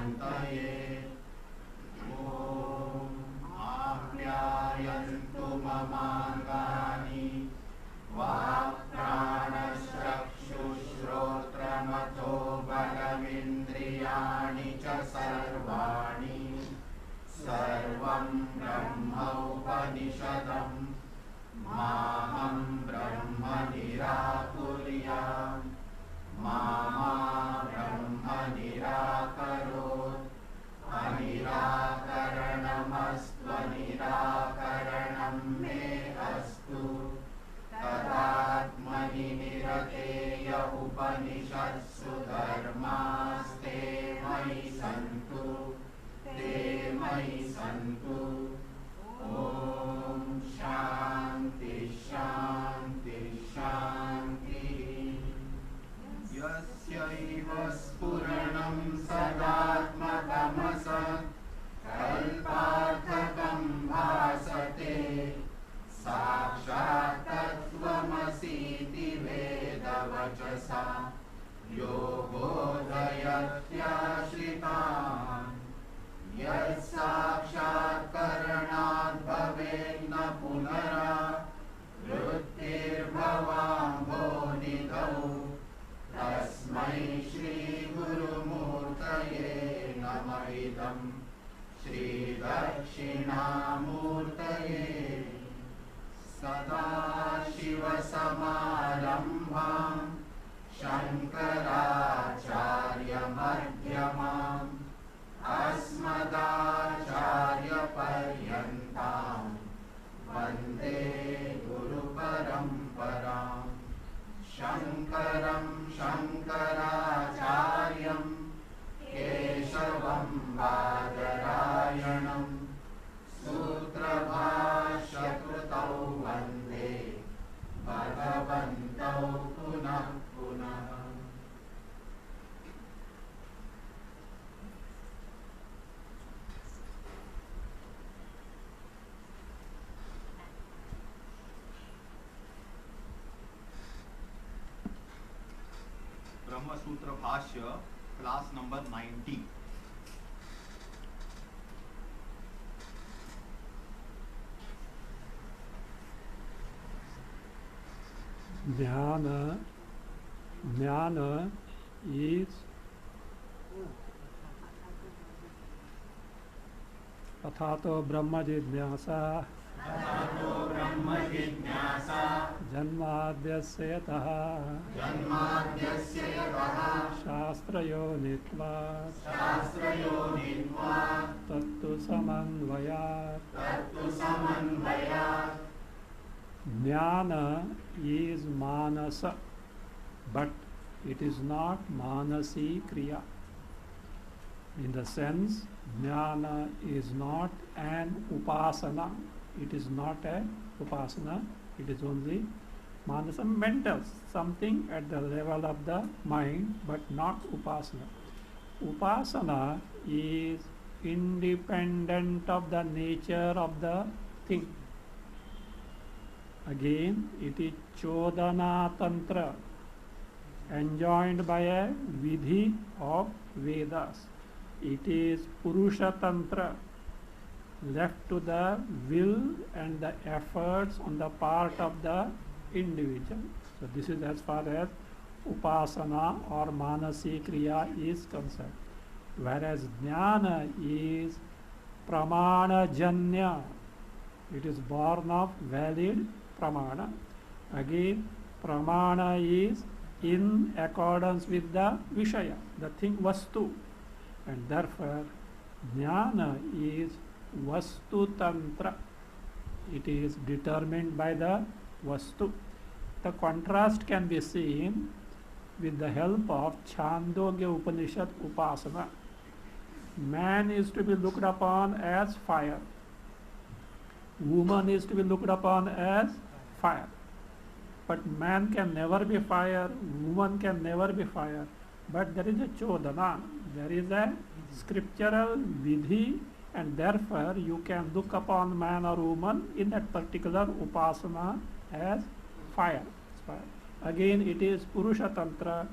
ॐ आप्यायन्तु ममाङ्गानि वाक्प्राणश्चक्षुश्रोत्रमथो बलमिन्द्रियाणि च सर्वाणि सर्वं ब्रह्मोपनिषदं माहं ब्रह्म निराकुर्याम् मा ब्रह्म निराकरोत् अनिराकरणमस्त्वनिराकरणं मे अस्तु तदात्मनि निरतेय उपनिषत्सु धर्मास्ते मयि सन्तु ते मयि सन्तु। ॐ शान्ति शान्ति शान्तिः। यस्यैव स्फुरणं सदात्मतमसत् कल्पार्थकं भासते साक्षात् तत्त्वमसीति वेदवचसा यो बोधयत्याश्रितान् यत्साक्षात्करणाद् भवेन्न पुनरावृत्तिर्भवाम्भोनिधौ तस्मै श्रीगुरुमूर्तये नमः इदं श्रीदक्षिणामूर्तये। सदाशिवसमारम्भां शङ्कराचार्यमध्यमाम् अस्मदाचार्यपर्यन्तां वन्दे गुरुपरम्पराम्। शङ्करं शङ्कराचार्यं केशवं बादरायणं सूत्रभाष्यकृतौ वन्दे भगवन्तौ पुनः पुनः। ब्रह्मसूत्र भाष्य क्लास नंबर 90। ज्ञान is तथा तो ब्रह्म जिज्ञासा जन्माद्यस्य यतः शास्त्रयोनित्वात् तत्तु समन्वयात्। Jnana is manasa, but it is not manasi kriya. In the sense, jnana is not an upasana. It is not a upasana. It is only manasa, mental, something at the level of the mind, but not upasana. Upasana is independent of the nature of the thing. Again, it is Chodana Tantra, enjoined by a Vidhi of Vedas. It is Purusha Tantra, left to the will and the efforts on the part of the individual. So this is as far as Upasana or Manasi Kriya is concerned. Whereas Jnana is Pramana Janya. It is born of valid Pramana. Again, Pramana is in accordance with the Vishaya, the thing Vastu. And therefore, Jnana is Vastu Tantra. It is determined by the Vastu. The contrast can be seen with the help of Chandogya Upanishad Upasana. Man is to be looked upon as fire. Woman is to be looked upon as fire. But man can never be fire, woman can never be fire. But there is a chodana, there is a scriptural vidhi, and therefore you can look upon man or woman in that particular upasana as fire. Again, it is Purusha Tantra,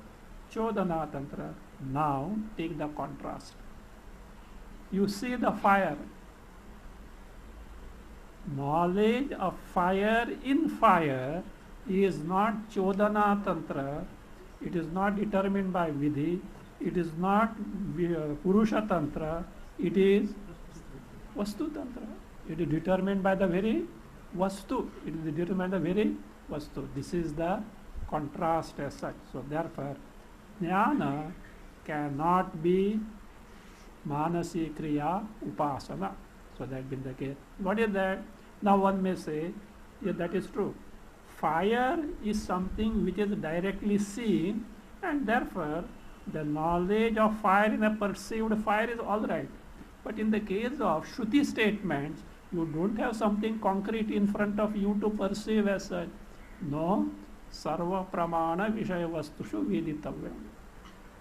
Chodana Tantra. Now take the contrast. You see the fire. Knowledge of fire in fire is not Chodana Tantra, it is not determined by Vidhi, it is not Purusha Tantra, it is Vastu Tantra. It is determined by the very Vastu, it is determined by the very Vastu. This is the contrast as such. So therefore, Jnana cannot be Manasi Kriya Upasana. So that being the case. What is that? Now one may say, yeah, that is true. Fire is something which is directly seen, and therefore the knowledge of fire in a perceived fire is all right. But in the case of Shruti statements, you don't have something concrete in front of you to perceive as such. No, sarva pramana vishaya vastushu veditavyam.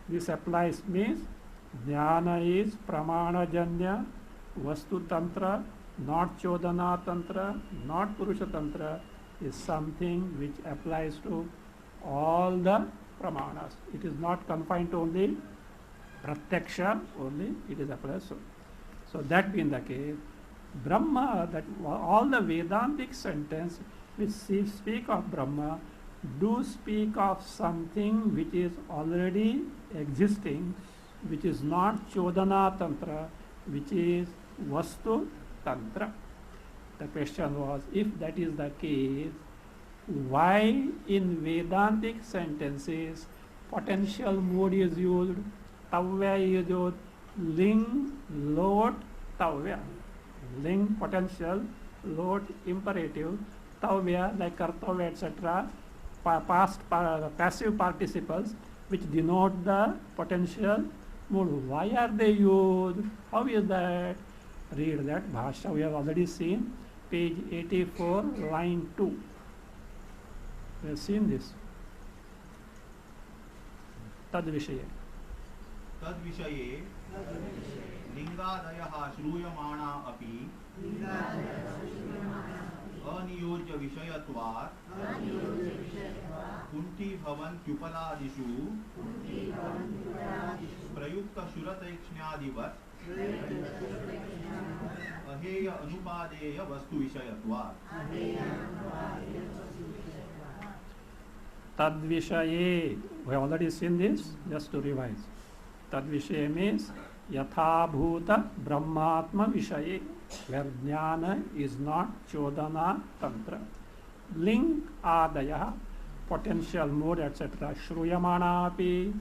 This applies means jnana is pramana janya, vastu tantra, not chodana tantra, not purusha tantra, is something which applies to all the pramanas. It is not confined to only pratyaksha, only it is applied. So that being the case, Brahma, that all the Vedantic sentence which speak of Brahma do speak of something which is already existing, which is not Chodana Tantra, which is Vastu Tantra. The question was, if that is the case, why in Vedantic sentences potential mood is used, tavya is used, ling, lot, tavya. Ling, potential, lot, imperative, tavya, like kartavya, etc., passive participles, which denote the potential mood. Why are they used? How is that? Read that Bhashya, we have already seen, page 84, line 2. We have seen this. Tad Vishaye. तद विषये लिंगादयः श्रूयमाणा अपि अनियोज्य विषयत्वात् कुण्ठीभवन्त्युपलादिषु प्रयुक्त शुरतैक्ष्ण्यादिवत् अहेय अनुपादेय वस्तु विषयत्वात्. Tad Vishaye. We have already seen this, just to revise. Tad Vishaye means Yatha Bhuta Brahmatma Vishaye, where Jnana is not Chodana Tantra. Ling Adaya, potential mode, etc. Shruyamana api,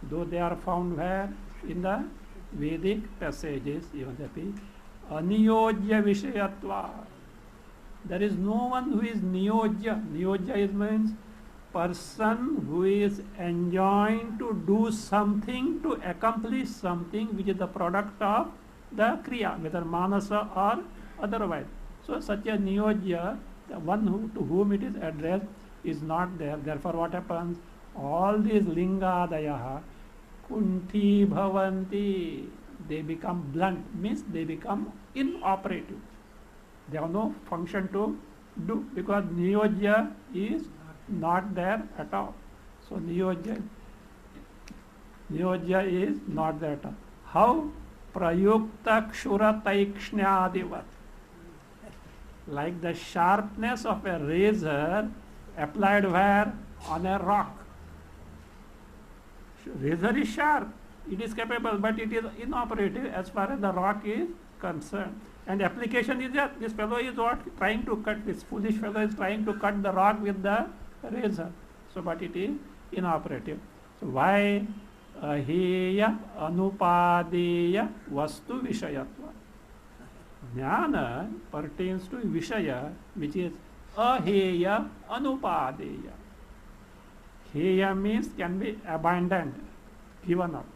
though they are found where? In the Vedic passages, even the Aniyojya Vishayatva. There is no one who is Niyojya. Niyojya is means person who is enjoined to do something, to accomplish something which is the product of the Kriya, whether Manasa or otherwise. So such a Niyojya, the one to whom it is addressed, is not there. Therefore what happens? All these Lingadayaha, Kunti Bhavanti, they become blunt, means they become inoperative. They have no function to do, because Niyojya is not there at all. So Niyojya is not there at all. How? Prayukta kshura taikshnyadivat. Like the sharpness of a razor applied where? On a rock. Razor is sharp, it is capable, but it is inoperative as far as the rock is concerned. And application is that this fellow is what? Trying to cut, this foolish fellow is trying to cut the rock with the razor. So, but it is inoperative. So, why? Aheya anupadeya vastu vishayatva. Jnana pertains to Vishaya, which is aheya anupadeya. Heya means can be abandoned, given up.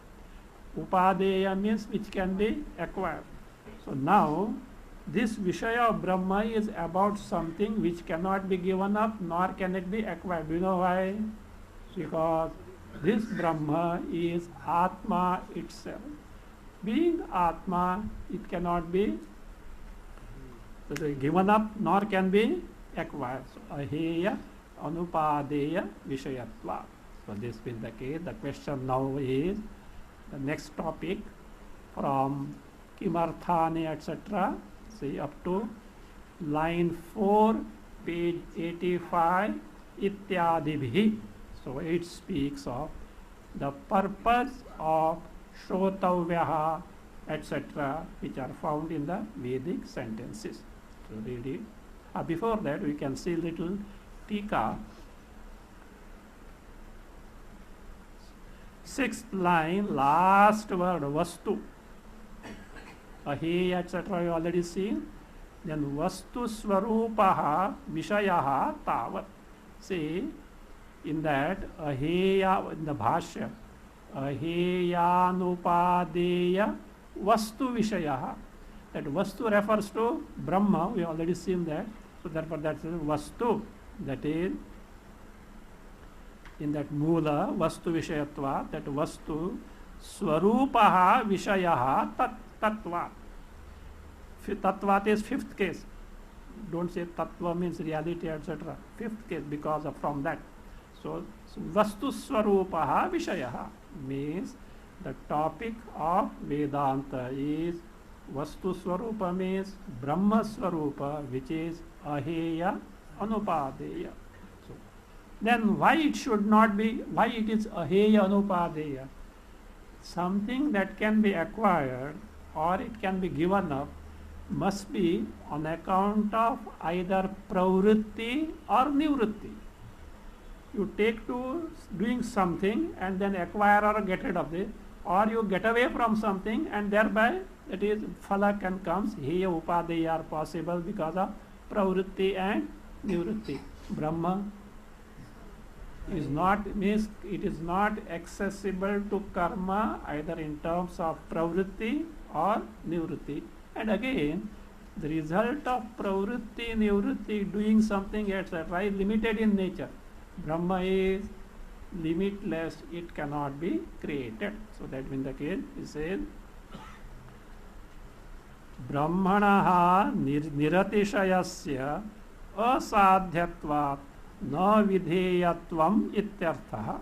Upadeya means which can be acquired. So now this Vishaya of Brahma is about something which cannot be given up nor can it be acquired. Do you know why? Because this Brahma is Atma itself. Being Atma, it cannot be given up nor can be acquired. So aheya anupadeya vishayatva. So this being the case, the question now is the next topic from kimarthani, etc. See up to line 4, page 85, ityadibhi. So it speaks of the purpose of Shrotavyaha, etc., which are found in the Vedic sentences. So read it. Before that, we can see little Tika. 6th line, last word, Vastu. Aheya, etc., you already seen. Then Vastu Swarupaha Vishayaha Tavat. See, in that Aheya, in the Bhashya, Aheyanupadeya Vastu Vishayaha. That Vastu refers to Brahma, we already seen that. So therefore that is Vastu. That is in that Mula, Vastu Vishayatva, that Vastu Swarupaha Vishayaha Tattva. Tattvat is 5th case. Don't say Tattva means reality, etc. 5th case because of from that. So Vastu Swarupaha Vishayaha means the topic of Vedanta is Vastu Swarupa, means Brahma Swarupa, which is Aheya Anupadeya. So then why it should not be, why it is Aheya Anupadeya? Something that can be acquired or it can be given up must be on account of either pravritti or nivritti. You take to doing something and then acquire or get rid of it, or you get away from something and thereby that is phala can comes, heya upadeya are possible because of pravritti and nivritti. Brahma is not, means it is not accessible to karma either in terms of pravritti or nivritti. And again, the result of pravritti, nivritti, doing something, etc., is limited in nature. Brahma is limitless, it cannot be created. So that in the case, he says, Brahmanaha niratishayasya asadhyatvat na vidheyatvam ityarthaha.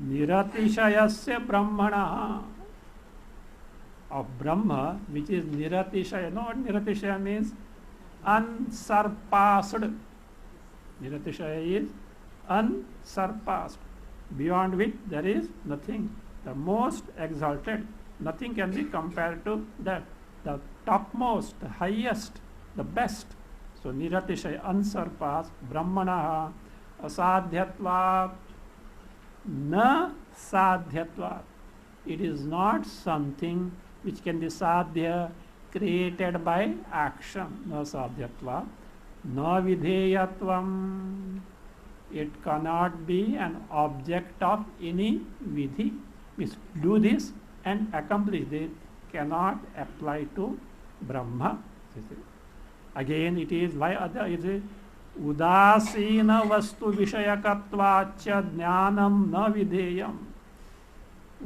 Niratishayasya Brahmanaha, of Brahma, which is niratishaya. No, niratishaya means unsurpassed. Niratishaya is unsurpassed, beyond which there is nothing. The most exalted, nothing can be compared to that. The topmost, the highest, the best. So niratishaya, unsurpassed. Brahmanaha asadhyatvat na sadhyatvat. It is not something which can be sadhya, created by action. Na sadhyatva, na vidheyatvam. It cannot be an object of any vidhi. Means do this and accomplish this cannot apply to Brahma. Again, it is why other is it udasina vastu vishayakatvacha jnanam na vidheyam.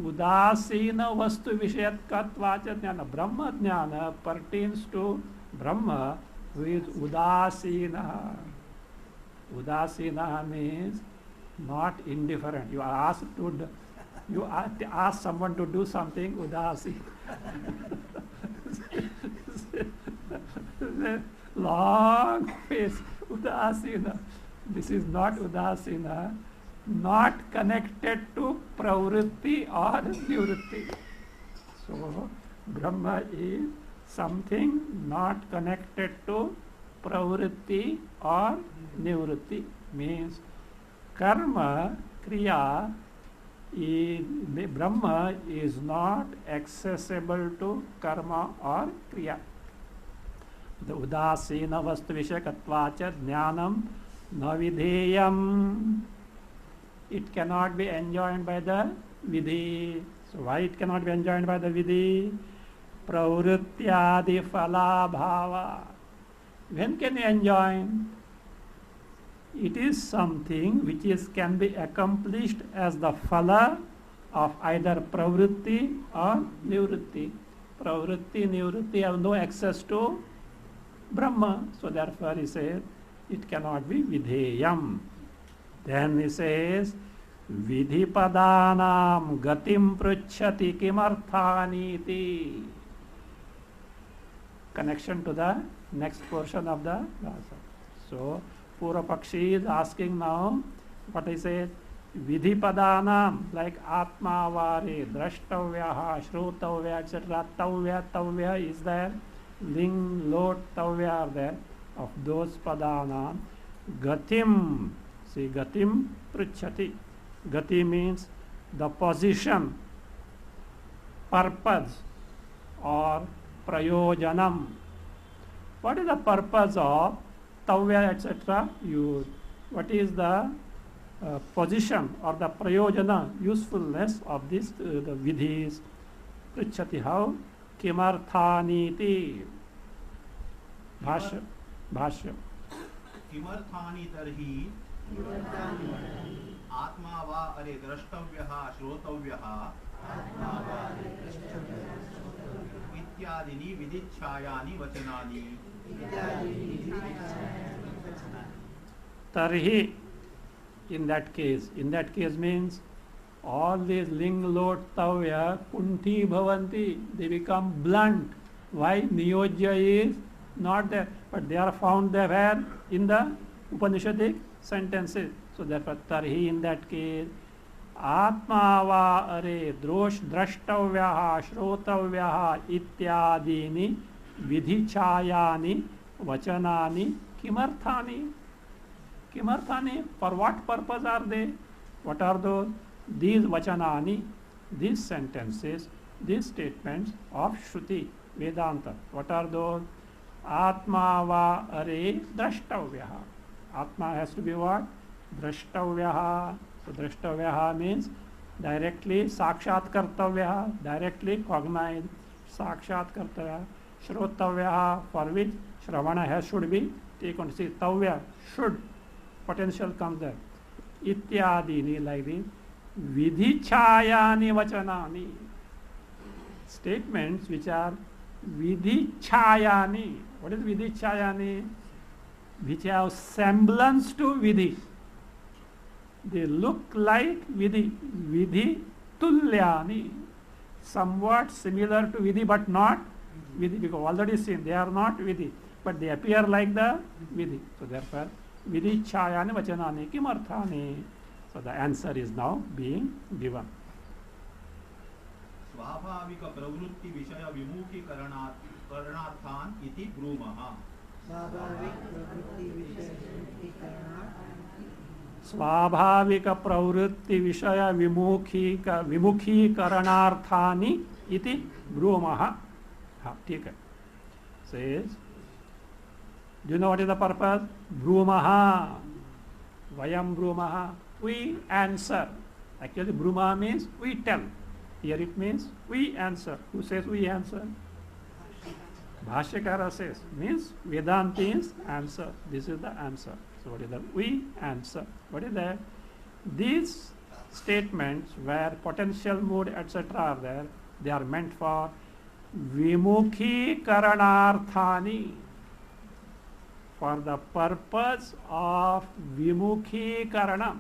Udasina vastu vishayakatvacha jnana. Brahma jnana pertains to Brahma, who is udasina. Udasina means not indifferent. You are asked to you ask someone to do something, udasi. Long face, udasina. This is not udasina, not connected to pravritti or nivritti. So Brahma is something not connected to pravritti or nivritti. Means karma, kriya, Brahma is not accessible to karma or kriya. The udasina vastu vishayakatvacha jnanam na vidheyam. It cannot be enjoined by the vidhi. So why it cannot be enjoined by the vidhi? Pravrityadi phala bhava. When can you enjoin? It is something which can be accomplished as the phala of either pravritti or nivritti. Pravritti, nivritti have no access to Brahma. So therefore he says it cannot be vidheyam. Then he says vidhi padanam gatim pruchhati kimarthaniti. connection to the next portion of the Rasa. So, Purva Pakshi is asking now, what I said, Vidhi Padanam, like Atma Vari, Drashtavya, Shrutavya, etc. Tavya, Tavya is there, Ling, Lot, Tavya are there. Of those Padanam, Gatim, see Gatim Prichati. Gati means the position, purpose, or prayojanam. What is the purpose of tavya, etc. used? What is the position or the prayojana, usefulness of this, the vidhis? Prichati, how? Kimarthaniti. Bhashya. किमर्थानि तर्हि आत्मा वा अरे द्रष्टव्यः श्रोतव्यः इत्यादीनि विधिच्छायानि वचनानि. Tarhi, in that case means all these ling, lot, tavya, kunti bhavanti, they become blunt. Why? Niyojya is not there, but they are found there where? In the Upanishadic sentences. So therefore, tarhi in that case, atma va are drashtavyaha, shrotavyaha ityadini vidhichayani vachanani kimarthani. Kimarthani, for what purpose are they? What are those? These vachanani, these sentences, these statements of Shruti, Vedanta. What are those? Atma va are drashtavyaha. Atma has to be what? Drashtavyaha. So drashtavyaha means directly sakshat kartavyaha, directly cognized. Sakshat kartavyaha. Shrotavyaha, for which shravana should be taken. See, tavya, should, potential comes there. Ityadini, like this. Vidhichayani vachanani. Statements which are vidhichayani. What is vidhichayani? Which have semblance to vidhi. They look like vidhi. Vidhi tulyani. Somewhat similar to vidhi but not vidhi, because already seen they are not vidhi, but they appear like the vidhi. So therefore, vidhichayani vachanani kimarthani. So the answer is now being given. स्वाभाविक प्रवृत्ति विषय विमुखीकरणार्थान इति ब्रूमः. स्वाभाविक प्रवृत्ति विषय विमुखीकरणार्थानि इति ब्रूमः. हाँ, ठीक है. Says, do you know what is the purpose? Brumah. Vayam brumah. We answer. Actually, brumah means we tell. Here it means we answer. Who says we answer? Bhashyakara says, means Vedantins answer. This is the answer. So what is that? We answer. What is that? These statements where potential mood etc. are there, they are meant for vimukhi-karanarthani, for the purpose of vimukhi-karana.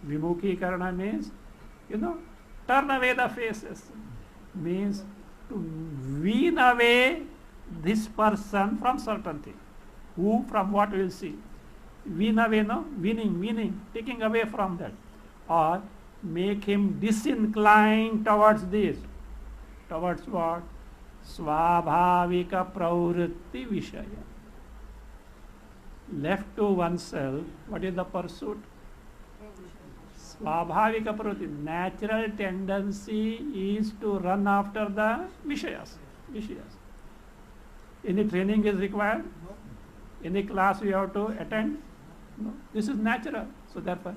Vimukhi-karana means, turn away the faces. Means to wean away this person from certain thing. Who from what we will see. Wean away, no? Weaning, taking away from that. Or make him disinclined towards this. Towards what? Swabhavika pravritti vishaya. Left to oneself, what is the pursuit? Swabhavika pravritti. Natural tendency is to run after the vishayas. Any training is required? No. Any class we have to attend? No. This is natural. So therefore,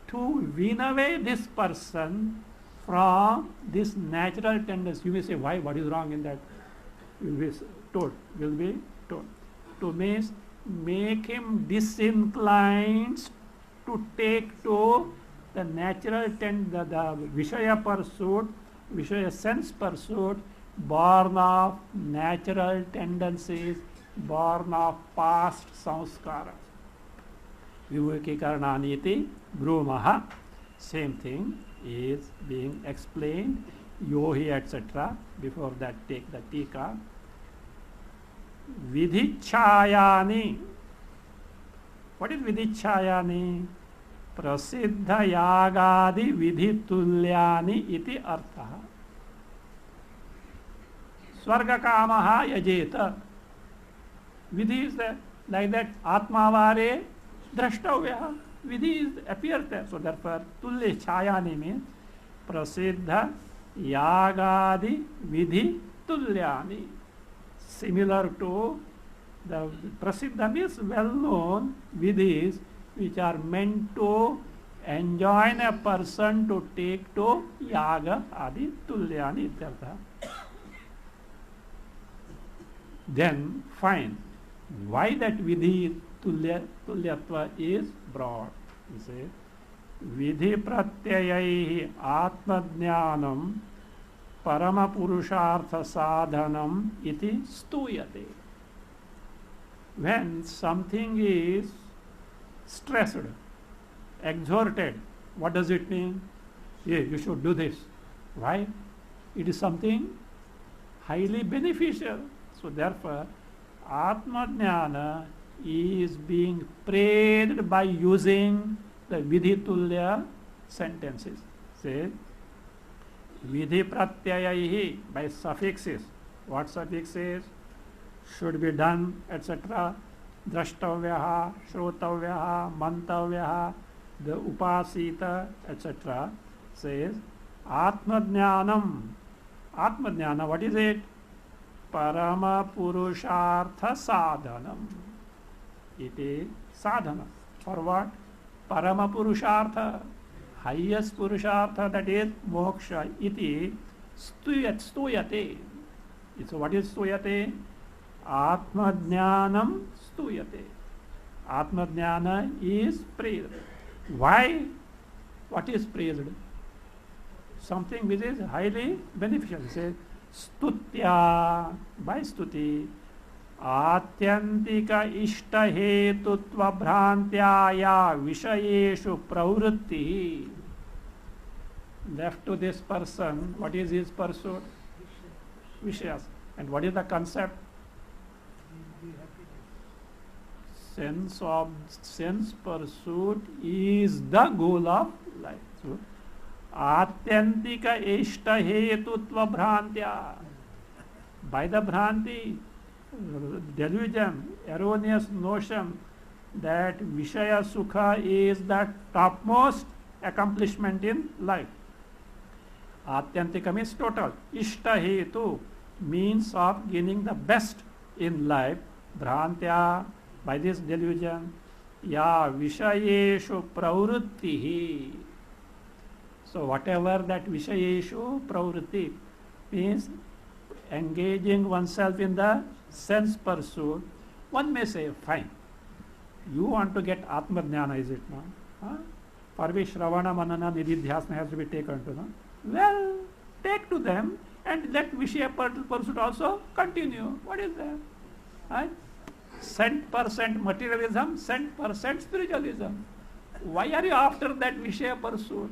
to wean away this person from this natural tendency. You may say, why? What is wrong in that? Will be told. To make him disinclined to take to the natural the Vishaya pursuit, Vishaya sense pursuit, born of natural tendencies, born of past samskaras. Vimukhi-karanani iti brumaha. Same thing is being explained. Yohi, etc. Before that, take the tika. Vidhichayani. What is vidhichayani? Prasiddha yagadi vidhitulyani iti artha. Swarga kamaha yajeta. Vidhi is there. Like that, Atmavare drashtavya. Vidhi appears there. So therefore, tulya chayani means prasiddha yagadi vidhi tulyani. Similar to the prasiddha means well-known vidhis which are meant to enjoin a person to take to yaga adi tulyani ityartha. Then fine. Why that vidhi tulyatva is brought? You say, vidhi pratyayaihi atmajnanam parama purushartha sadhanam iti stuyate. When something is stressed, exhorted, what does it mean? Yeah, you should do this. Why? It is something highly beneficial. So therefore, Atmajnana is being praised by using the vidhitulya sentences. Say, vidhi pratyayaihi by suffixes. What suffixes? Should be done, etc. Drashtavyaha, shrotavyaha, mantavyaha, the upasita, etc. says, Atmajnanam. Atmajnana, what is it? Parama purushartha sadhanam. It is sadhana. For what? Parama purushartha. Highest purushartha, that is moksha. Iti stuyate. So what is stuyate? Atmajnanam stuyate. Atmajnana is praised. Why? What is praised? Something which is highly beneficial. Say, Stutya, by stuti, Atyantika ishta hetutva bhrantyaya vishayeshu pravrutti. Left to this person, what is his pursuit? Vishayas. And what is the concept? Sense pursuit is the goal of life. So, Atyantika ishta hetutva bhrantya. By the bhranti, delusion, erroneous notion that Vishaya Sukha is the topmost accomplishment in life. Atyantika means total. Ishta hetu, means of gaining the best in life. Bhrantya, by this delusion. Ya Vishayeshu pravrittihi. So whatever that Vishayeshu pravritti means engaging oneself in the sense pursuit, one may say, fine, you want to get Atmajnana, is it not? Huh? For which Shravana, Manana, Nididhyasana has to be taken to them. Well, take to them and let Vishaya pursuit also continue. What is that? Right? Cent% materialism, cent% spiritualism. Why are you after that Vishaya pursuit?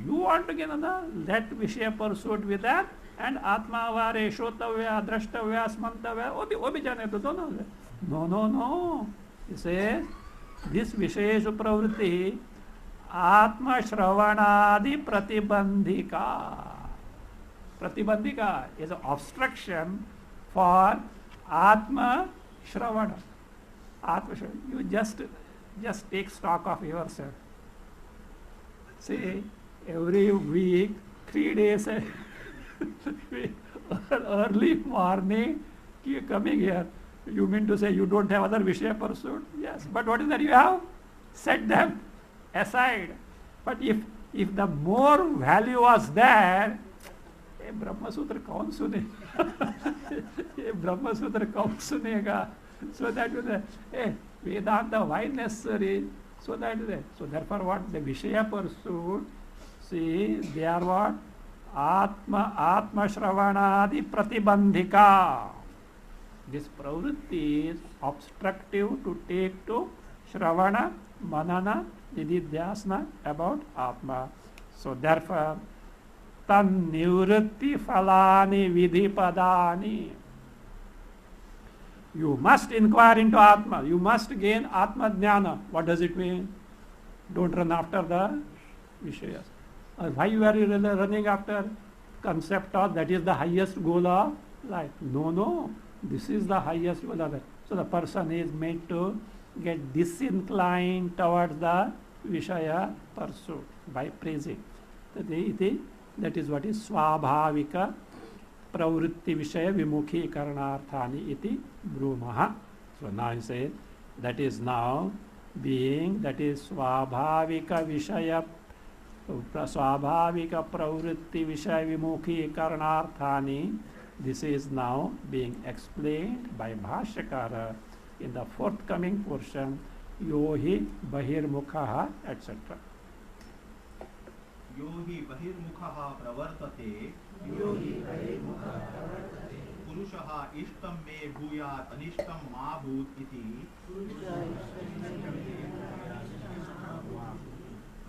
You want to get another, let Vishaya pursuit with that, and Atma Vare, Shotavya, Drashtavya, Smantavya, Obi Jane to don't know. No. He says, this Vishayeshu Pravritti, Atma Shravanadi Pratibandhika. Pratibandhika is an obstruction for Atma Shravana. Atma Shravana. You just take stock of yourself. See, every week, 3 days, early morning, you coming here. You mean to say you don't have other Vishaya pursuit? Yes. But what is that you have? Set them aside. But if the more value was there, Brahma Sutra kaun sune? Brahma Sutra kaun sunega? So that you say, Vedanta, why necessary? So therefore what? The Vishaya pursuit, see, they are what? Atma Shravanadi Pratibandhika. This pravritti is obstructive to take to Shravana, Manana, Nididhyasana about Atma. So therefore, Tan Nivritti Phalani Vidhi Padani. You must inquire into Atma. You must gain Atma Jnana. What does it mean? Don't run after the Vishayas. Why you are really running after concept of that is the highest goal of life? No. This is the highest goal of life. So the person is made to get disinclined towards the Vishaya pursuit by praising. That is what is Swabhavika Pravritti Vishaya Vimukhi Karanarthani iti Brumaha. So now he said that is now being, that is Swabhavika Vishaya Swabhavika Pravritti Vishaya Vimukhi Karanarthani. This is now being explained by Bhashyakara in the forthcoming portion, Yohi Bahirmukha, etc. योहि बहिर्मुखः प्रवर्तते पुरुषः इष्टं मे भूयात् अनिष्टं मा भूत् इति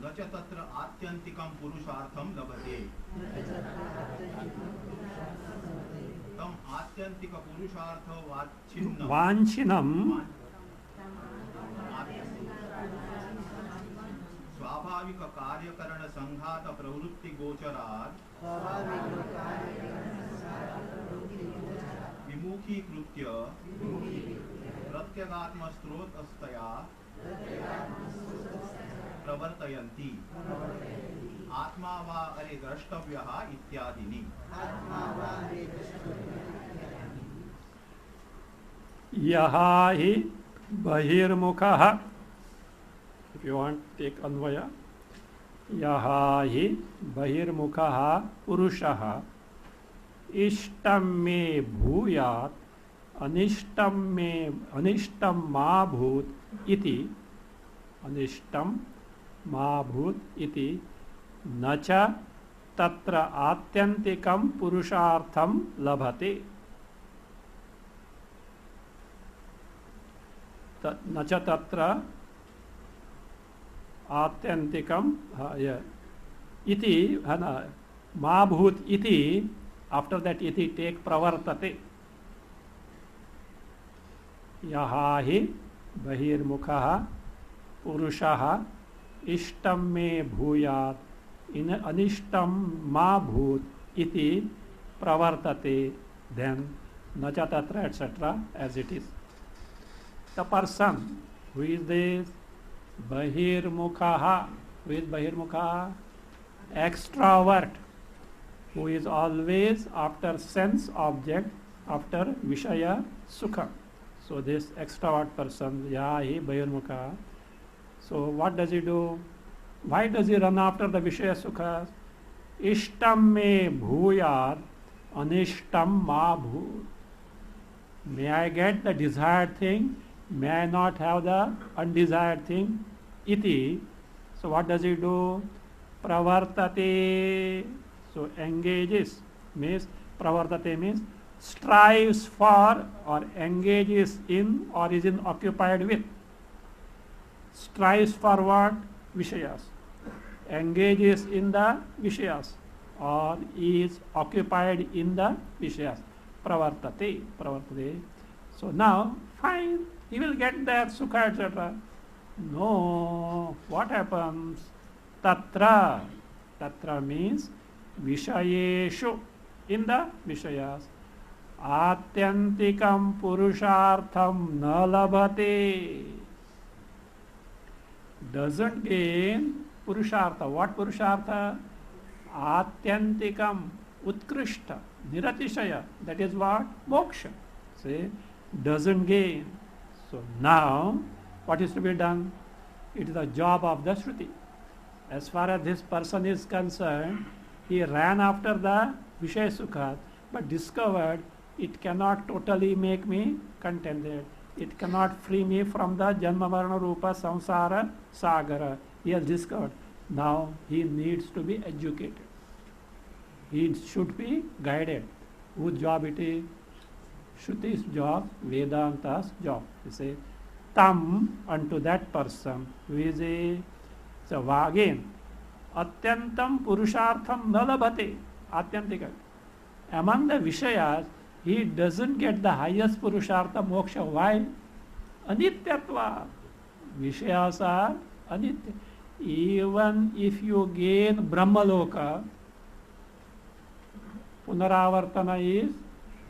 न च तत्र आत्यन्तिकं पुरुषार्थं लभते तम आत्यन्तिक पुरुषार्थ वाञ्छिनं स्वाभाविक कार्यकरण संघात प्रवृत्ति गोचरात् विमुखीकृत्य प्रत्यगात्म स्रोतस्तया प्रवर्तयन्ति आत्मा वा अरे द्रष्टव्यः इत्यादीनि यहा हि बहिर्मुखः. If you want, take Anvaya. Yaha hi bahirmukha purushaha ishtam me bhuyat anishtam ma bhut iti anishtam ma bhut iti nacha tatra atyantikam purushartham labhate. Nacha tatra आत्यंतिकम इति माभूत इति. आफ्टर दैट इति टेक प्रवर्तते. यहा हि बहिर्मुखः पुरुषः इष्टं मे भूयात् इन अनिष्टं मा भूत् इति प्रवर्तते. देन न च तत्र etcetera as it is. The person who is this Bahirmukha. Who is Bahirmukha? Extrovert, who is always after sense object, after Vishaya Sukha. So this extrovert person, Yahi Bahirmukha. So what does he do? Why does he run after the Vishaya Sukha? Ishtam me bhuyat anishtam ma bhut. May I get the desired thing? May I not have the undesired thing? Iti. So what does he do? Pravartate. So engages means, pravartate means strives for or engages in or is in occupied with. Strives for what? Vishayas. Engages in the Vishayas or is occupied in the Vishayas. Pravartate. Pravartate. So now, fine. He will get there, sukha, etc. No. What happens? Tatra. Tatra means Vishayeshu. In the Vishayas. Atyantikam purushartham na labhate. Doesn't gain purushartha. What purushartha? Atyantikam utkrishta. Niratishaya. That is what? Moksha. See? Doesn't gain. So now, what is to be done? It is the job of the Shruti. As far as this person is concerned, he ran after the Vishaya Sukha, but discovered it cannot totally make me contented. It cannot free me from the Janma Marana Rupa Samsara Sagara. He has discovered. Now he needs to be educated. He should be guided. Whose job it is? Shruti's job, Vedanta's job. You say, tam unto that person who is a, so again, atyantam purushartham na labhate. Atyantika. Among the Vishayas, he doesn't get the highest purushartha moksha. Why? Anityatva. Vishayas are anitya. Even if you gain Brahmaloka, Punaravartana is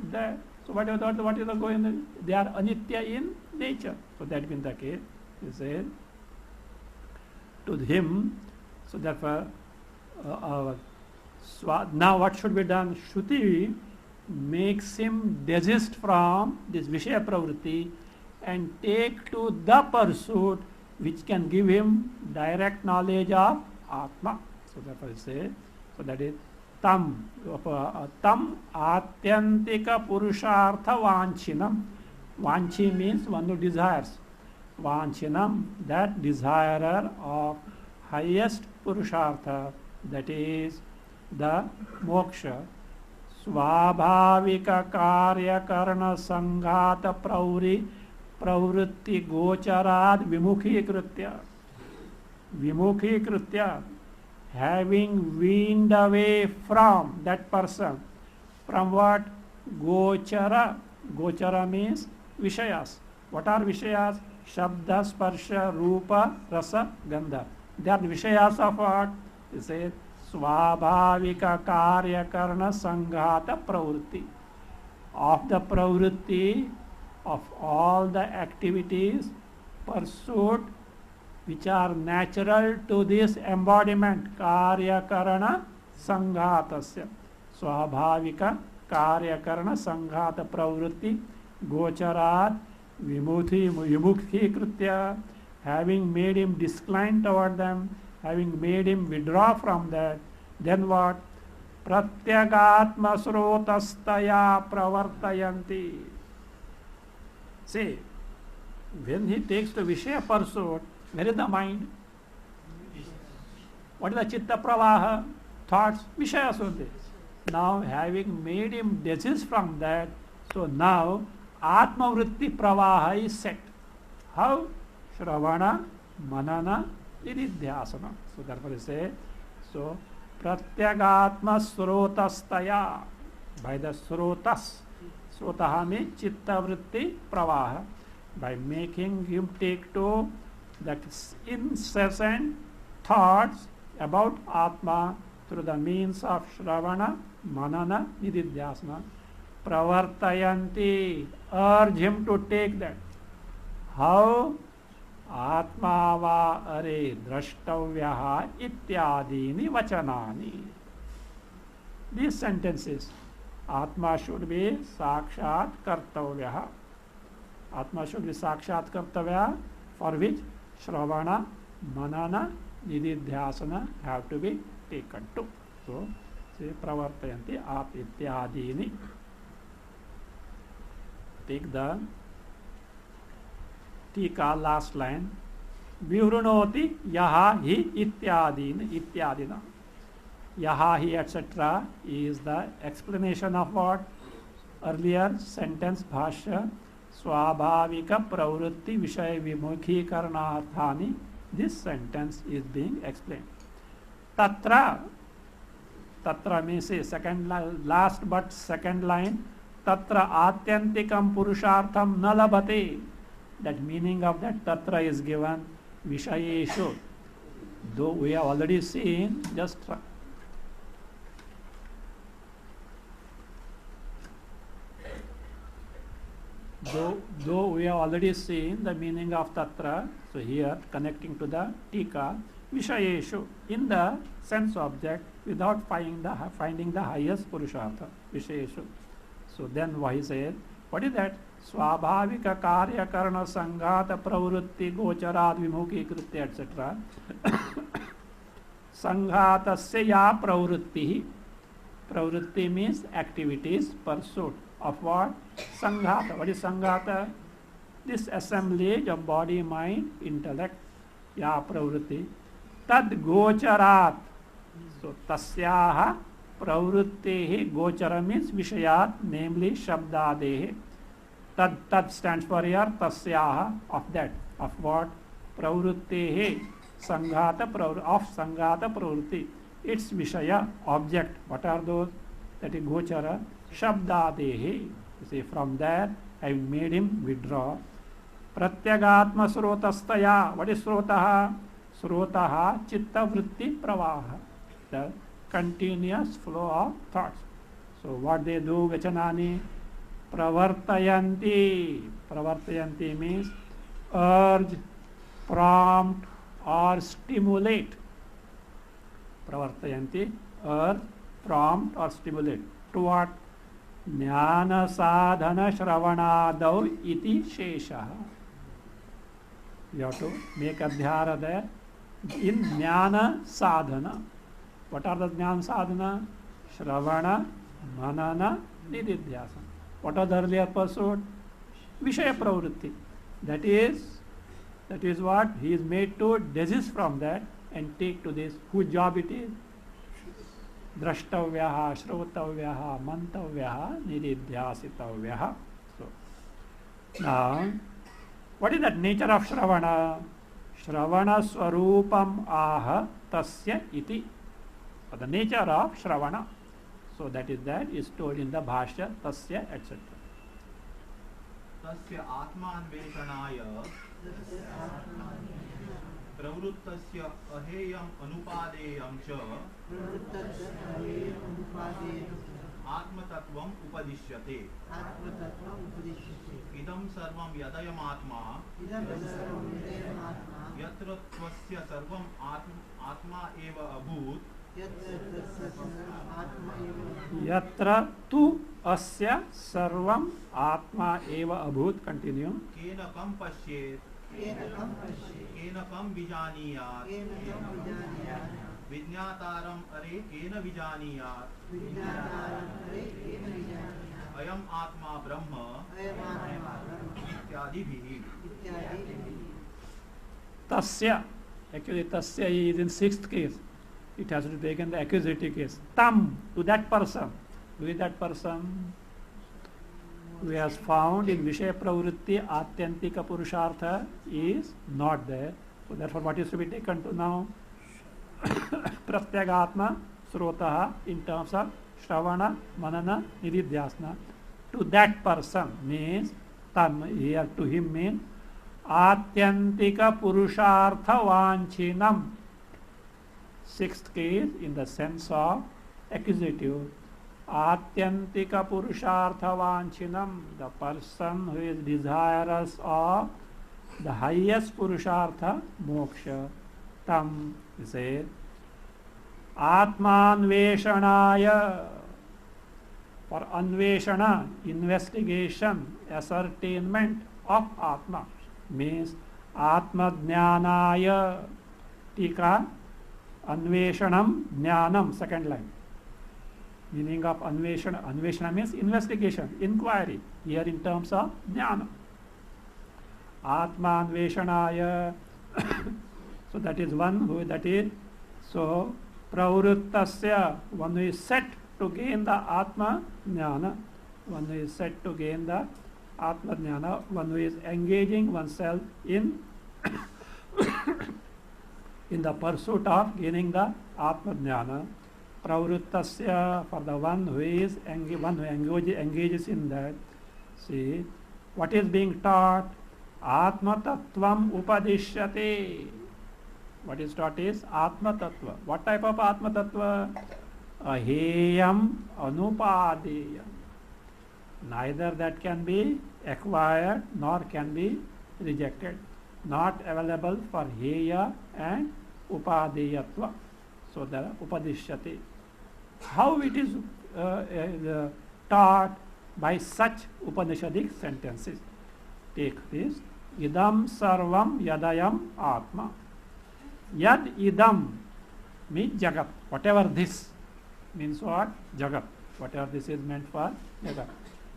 there. So what is the going? They are anitya in nature. So that being the case, he said to him. So therefore, now what should be done? Shruti makes him desist from this Vishaya Pravritti and take to the pursuit which can give him direct knowledge of Atma. So therefore he says, so that is tam atyantika purushartha vanchinam. Vanchi means one who desires. Vanchinam, that desirer of highest purushartha, that is the moksha. Swabhavika karya karna sanghata pravritti gocharad vimukhi having weaned away from that person. From what? Gochara means vishayas. What are vishayas? Shabda, sparsha, rupa, rasa, gandha. They are the vishayas of what? He says swabhavika karya karna sanghata pravritti. Of the pravritti of all the activities pursued which are natural to this embodiment, karya karana sanghatasya. Swabhavika karya karana sanghata pravritti gocharat vimukhi kritya, having made him discline toward them, having made him withdraw from that. Then what? Pratyagatma srotastaya pravartayanti. See, when he takes the Vishaya pursuit, where is the mind? What is the chitta pravaha? Thoughts, Vishayas only. Now, having made him desist from that, so now Atma Vritti pravaha is set. How? Shravana, Manana, Nididhyasana. So therefore he says, so Pratyagatma srotastaya, by the srotas. Srotaha means chitta vritti pravaha. By making him take to that incessant thoughts about Atma through the means of Shravana, Manana, Nididhyasana. Pravartayanti, urge him to take that. How? Atma va are drashtavyaha ityadini vachanani. These sentences, Atma should be sakshat kartavyaha. Atma should be sakshat kartavya, for which Shravana, Manana, Nididhyasana have to be taken to. So, say pravartayanti ap ityadini. Take the tika last line. Vivrunoti yaha hi ityadina. Yaha hi etc. is the explanation of what? Earlier sentence bhashya. Swabhavika pravritti vishaya vimukhi karanathani. This sentence is being explained. Tatra means a second last but second line. Tatra atyantikam purushartham na labhate. That meaning of that tatra is given vishayeshu. Though we have already seen, just though we have already seen the meaning of tatra, so here connecting to the tika, vishayeshu, in the sense object without finding the highest purushartha, vishayeshu. So then what he said, what is that? Swabhavika karya karana sanghata pravritti gocharad vimukhi kritya etc. Sanghatasya ya pravritti. Pravritti means activities, pursuit of what? Sanghata. What is sanghata? This assemblage of body, mind, intellect. Ya pravritti. Tad gocharat. So tasyaha pravrittehi. Gochara means vishayat, namely shabdadehi. Tad stands for here tasyaha, of that. Of what? Pravrittehi. Sanghata of sanghata pravritti. Its vishaya, object. What are those? That is gochara. Shabdadehi. You see, from there, I made him withdraw. Pratyagatma srotastaya. What is srotaha? Srotaha chitta vritti pravaha. The continuous flow of thoughts. So what they do, vachanani? Pravartayanti. Pravartayanti means urge, prompt, or stimulate. Pravartayanti, urge, prompt, or stimulate. To what? Jnana sadhana shravanadau iti shesha. You have to make adhyara there. In jnana sadhana. What are the jnana sadhana? Shravana, manana, nididhyasana. What was the earlier pursuit? Vishaya pravritti. That is what he is made to desist from that and take to this. Whose job it is? Drashtavyaha, Shravtavyaha, Mantavyaha, Nididhyasitavyaha. So, now, what is that nature of Shravana? Shravana Swarupam Aha Tasya Iti. So, the nature of Shravana. So, that is told in the Bhashya, Tasya, etc. तस्य आत्मान्वेषणाय प्रवृत्तस्य अहेयम् अनुपादेयं च आत्मतत्त्वम् उपदिश्यते इदं सर्वं यदयमात्मा यत्र त्वस्य सर्वम् आत्मा एव अभूत् यत्र तु अस्य सर्वम् आत्मा एव अभूत्. कंटिन्यू. केन कं पश्येत् केन कं विजानीयात् विज्ञातारम् अरे केन विजानीयात् अयम् आत्मा ब्रह्म इत्यादिभिः. Tasya. Actually, Tasya is in sixth case. It has to be taken the accusative case. Tam, to that person. Who is that person? Who has found in Vishaya Pravritti Atyantika Purushartha is not there. So therefore what is to be taken to now? Pratyagatma Srotaha in terms of Shravana, Manana, Nididhyasana. To that person means, tam here to him means Atyantika Purushartha Vanchinam. Sixth case in the sense of accusative. Atyantika Purushartha Vanchinam, the person who is desirous of the highest Purushartha, moksha. Tam, he says, Atmanveshanaya, for Anveshana, investigation, ascertainment of Atma, means Atma Jnanaya, Tika, Anveshanam, Jnanam, second line. Meaning of Anveshana. Anveshana means investigation, inquiry. Here in terms of Jnana. Atma Anveshanaya. So that is one who that is. So Pravrittasya, one who is set to gain the Atma Jnana. One who is set to gain the Atma Jnana. One who is engaging oneself in in the pursuit of gaining the Atma Jnana. Pravrittasya, for the one who is engages in that. See, what is being taught? Atma Tattvam Upadishyate. What is taught is Atma Tattva. What type of Atma Tattva? Aheyam Anupadeyam. Neither that can be acquired nor can be rejected. Not available for Heya and Upadeyatva. So the Upadishyate. How it is taught? By such Upanishadic sentences. Take this. Idam sarvam yadayam atma. Yad idam means jagat. Whatever this means what? Jagat. Whatever this is meant for jagat.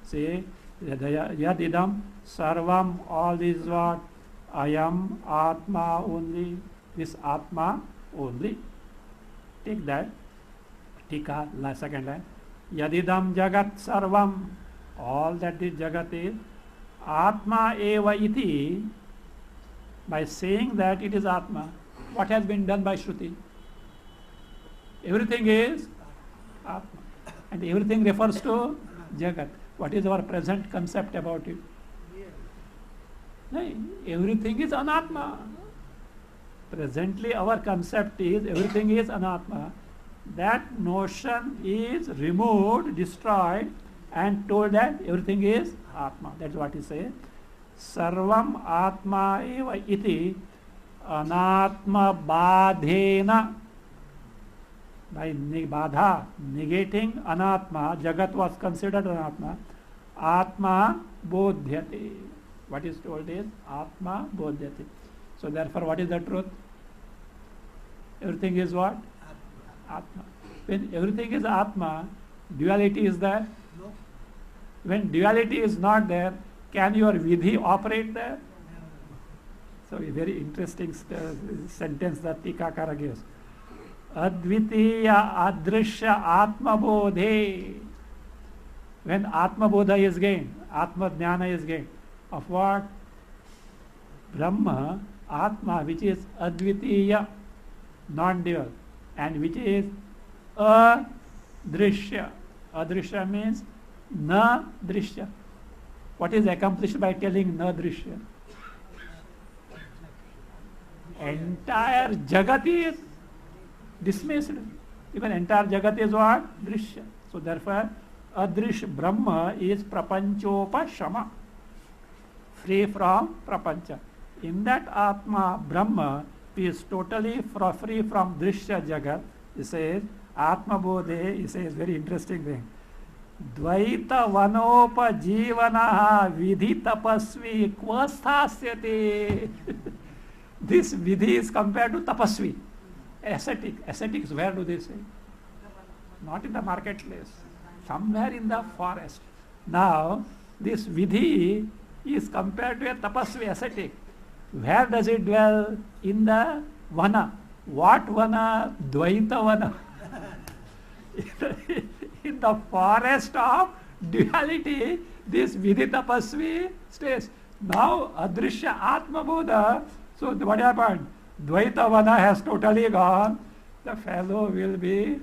Say yad idam sarvam, all this what? Ayam atma only. This atma only. Take that. Tika, second line. Yadidam jagat sarvam, all that this jagat is atma eva iti. By saying that it is atma, what has been done by Shruti? Everything is atma, and everything refers to jagat. What is our present concept about it? No, everything is anatma. Presently our concept is everything is anatma. That notion is removed, destroyed, and told that everything is atma. That's what he says. Sarvam atma eva iti anatma badhena. By badha, negating anatma, jagat was considered anatma. Atma bodhyate. What is told is atma bodhyate. So therefore, what is the truth? Everything is what? Atma. When everything is atma, duality is there. No. When duality is not there, can your vidhi operate there? So a very interesting sentence that Tikakara gives. Advitiya adrishya atmabodhe. When atmabodha is gained, atma jnana is gained. Of what? Brahma, atma, which is advitiya, non-dual, and which is adrishya. Adrishya means na drishya. What is accomplished by telling na drishya? Entire jagat is dismissed. Even entire jagat is what? Drishya. So therefore, adrish Brahma is prapanchopashama, free from prapancha. In that Atma, Brahma is totally free from drishya jagat. He says, Atma bodhe, he says very interesting thing. Dvaita vanopa jivanaha vidhi tapasvi kvasthasyate. This vidhi is compared to tapasvi, ascetic. Ascetics, where do they say? Not in the marketplace, somewhere in the forest. Now, this vidhi is compared to a tapasvi ascetic. Where does it dwell? In the vana. What vana? Dvaita vana. In the forest of duality, this vidhi tapasvi stays. Now, adrishya atma bodha. So what happened? Dvaita vana has totally gone. The fellow will be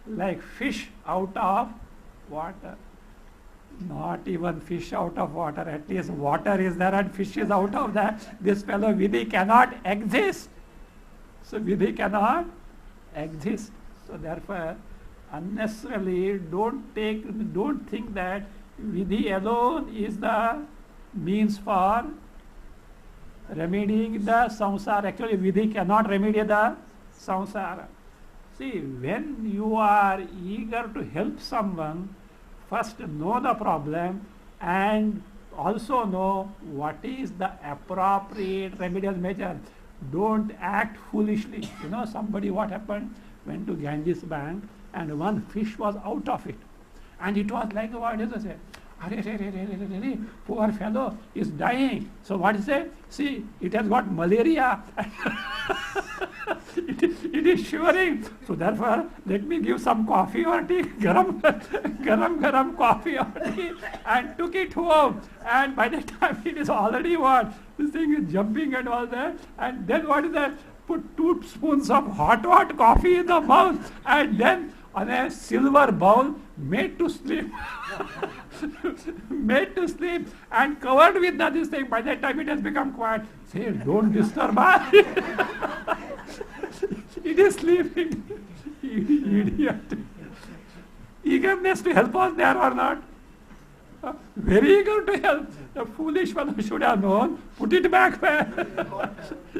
like fish out of water. Not even fish out of water. At least water is there and fish is out of that. This fellow vidhi cannot exist. So vidhi cannot exist. So therefore, unnecessarily don't think that vidhi alone is the means for remedying the samsara. Actually, vidhi cannot remedy the samsara. See, when you are eager to help someone, first know the problem and also know what is the appropriate remedial measure. Don't act foolishly. You know, somebody, what happened? Went to Ganges Bank and one fish was out of it. And it was like, what is it? Poor fellow is dying. So what is it? See, it has got malaria. it is shivering. So therefore, let me give some coffee or tea, garam coffee or tea, and took it home. And by the time it is already what? This thing is jumping and all that. And then what is that? Put 2 spoons of hot coffee in the mouth, and then on a silver bowl, made to sleep. Made to sleep and covered with this thing. By that time it has become quiet. Say, don't disturb us. It is sleeping. Idiot. Eagerness to help us there or not? Very eager to help. The foolish one should have known. Put it back where?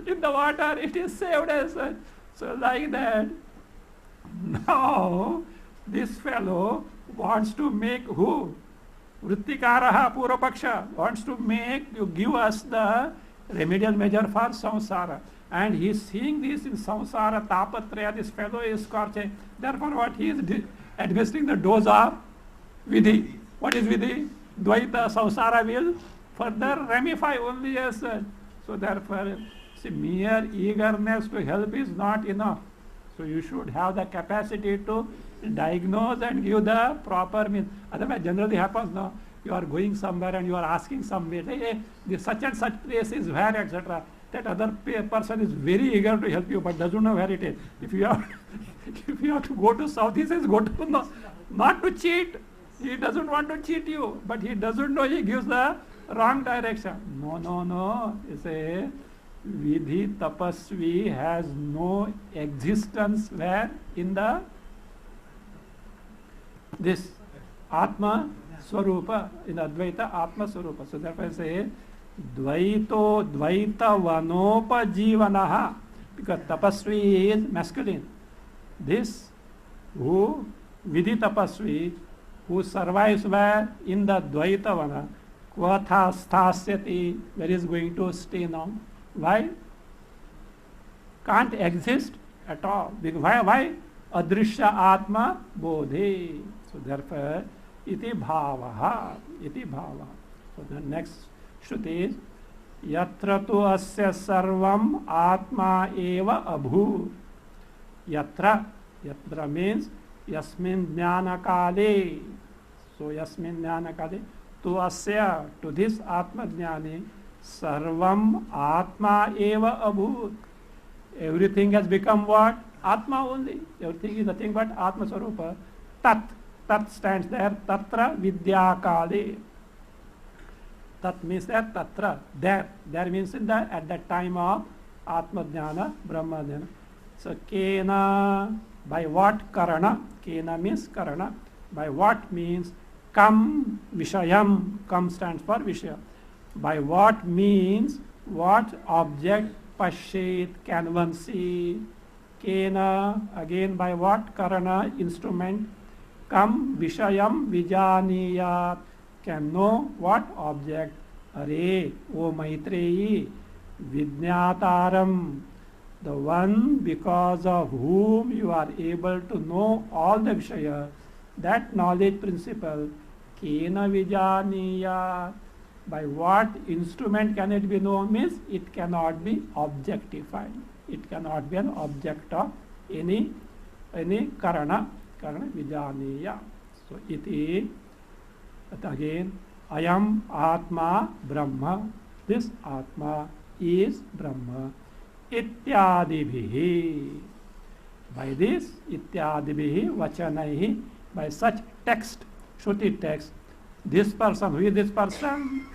In the water. It is saved as such. So like that. Now, this fellow wants to make who? Vrittikaraha Purvapaksha wants to give us the remedial measure for samsara. And he is seeing this in samsara, tapatraya, this fellow is scorching. Therefore what he is administering the dose of vidhi. What is vidhi? Dvaita, samsara will further ramify only as such. So therefore, see, mere eagerness to help is not enough. So you should have the capacity to diagnose and give the proper means. Otherwise, generally happens now. You are going somewhere and you are asking somebody, hey, this such and such place is where, etc. That other person is very eager to help you, but doesn't know where it is. If you have to go to south, he says, go to no, not to cheat. He doesn't want to cheat you, but he doesn't know he gives the wrong direction. No, no, no. You say, Vidhi Tapasvi has no existence where? In the this Atma Swarupa, in Advaita Atma Swarupa. So therefore I say, Dvaito Dvaita Vanopa Jivanaha, because Tapasvi is masculine. This who Vidhi Tapasvi, who survives where? In the Dvaita Vana, Kvatha Sthasyati, where is going to stay now? Why? Can't exist at all. Why? Adrishya Atma Bodhi. So therefore, iti bhavaha, iti bhavaha. So the next shruti is, yatra tu asya sarvam atma eva abhu. Yatra means yasmin jnana kale. So yasmin jnana kale, tu asya, to this atma jnani, sarvam atma eva abhut. Everything has become what? Atma only. Everything is nothing but Atma Swarupa. Tat. Tat stands there. Tatra vidya kale. Tat means that tatra. There. There means in the, at that time of Atma Jnana, Brahma Jnana. So kena, by what karana? Kena means karana. By what means kam vishayam. Kam stands for vishaya. By what means what object pashet can one see? Kena, again by what karana, instrument. Kam vishayam vijaniyat, can know what object. Are, O Maitreyi, Vijnataram, the one because of whom you are able to know all the Vishaya, that knowledge principle. Kena vijaniyat, by what instrument can it be known? Means it cannot be objectified. It cannot be an object of any karana vijaniya. So iti, again, ayam atma brahma, this atma is brahma. Ityadibhihi, by this ityadibhihi vachanaihi, by such text, shruti text, this person, who is this person?